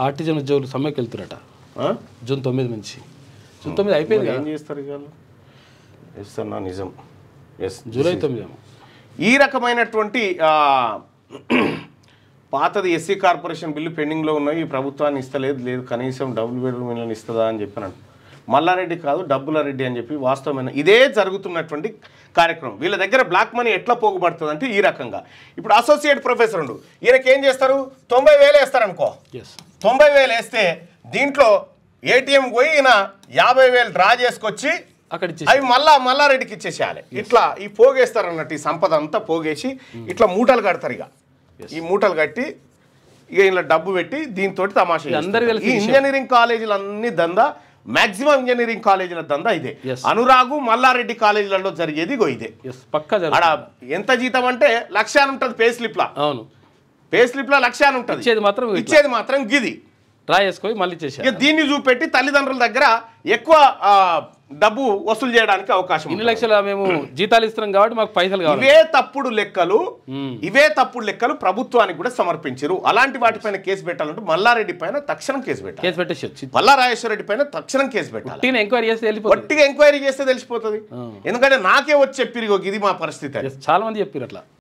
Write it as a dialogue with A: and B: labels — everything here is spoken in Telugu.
A: ఆర్టిజన్ ఉద్యోగులు సమ్మెకి వెళ్తున్నట జూన్ 9 నుంచి. జూన్ 9 అయిపోయింది.
B: ఏం చేస్తారు ఇక ఎస్ అన్న నిజం. Yes
A: July 9.
B: ఈ రకమైనటువంటి పాతది ఎస్సీ కార్పొరేషన్ బిల్లు పెండింగ్లో ఉన్నాయి, ఈ ప్రభుత్వాన్ని ఇస్తలేదు, లేదు కనీసం డబుల్ బెడ్రూమ్ ఇళ్ళని ఇస్తుందా అని చెప్పినాడు. మల్లారెడ్డి కాదు డబ్బులారెడ్డి అని చెప్పి వాస్తవమైన ఇదే జరుగుతున్నటువంటి కార్యక్రమం. వీళ్ళ దగ్గర బ్లాక్ మనీ ఎట్లా పోగుపడుతుంది అంటే ఈ రకంగా. ఇప్పుడు అసోసియేట్ ప్రొఫెసర్ ఉండు, ఈయనకి ఏం చేస్తారు, 90,000 వేస్తారనుకో. 90,000 వేస్తే దీంట్లో ఏటీఎం పోయి ఈయన 50,000 డ్రా చేసుకొచ్చి అవి మల్లారెడ్డికి ఇచ్చేసేయాలి. ఇట్లా ఈ పోగేస్తారు అన్నట్టు, ఈ సంపద అంతా పోగేసి ఇట్లా మూటలు కడతారు. ఇక ఈ మూటలు కట్టి ఇక ఇలా డబ్బు పెట్టి దీంతో తమాషా. ఈ ఇంజనీరింగ్ కాలేజీలు అన్ని దందా, మాక్సిమం ఇంజనీరింగ్ కాలేజీల దందా ఇదే. అనురాగు మల్లారెడ్డి కాలేజీలలో జరిగేది ఇదే. అక్కడ ఎంత జీతం అంటే 1,00,000 అని ఉంటుంది పే స్లిప్ లా. అవును, పే స్లిప్ లా 1,00,000 అని ఉంటుంది, ఇచ్చేది మాత్రం గిది
A: డ్రా చేసుకొని మళ్ళీ చేసి
B: దీన్ని చూపెట్టి తల్లిదండ్రుల దగ్గర ఎక్కువ డబ్బు వసూలు చేయడానికి అవకాశం.
A: ఇన్ని లక్షల మేము జీతాలు ఇస్తున్నాం కాబట్టి మాకు పైసలు కావాలి.
B: ఇవే తప్పుడు లెక్కలు ప్రభుత్వానికి కూడా సమర్పించారు. అలాంటి వాటిపైన కేసు పెట్టాలంటే మల్లారెడ్డి పైన తక్షణం కేసు పెట్టాలి. మల్లా రాజేశ్వర రెడ్డి పైన తక్షణం కేసు పెట్టాలి. ఎంక్వైరీ చేస్తే తెలిసిపోతుంది. ఎందుకంటే నాకే వచ్చి చెప్పిరు ఇది మా పరిస్థితి.
A: చాలా మంది చెప్పారు అట్లా.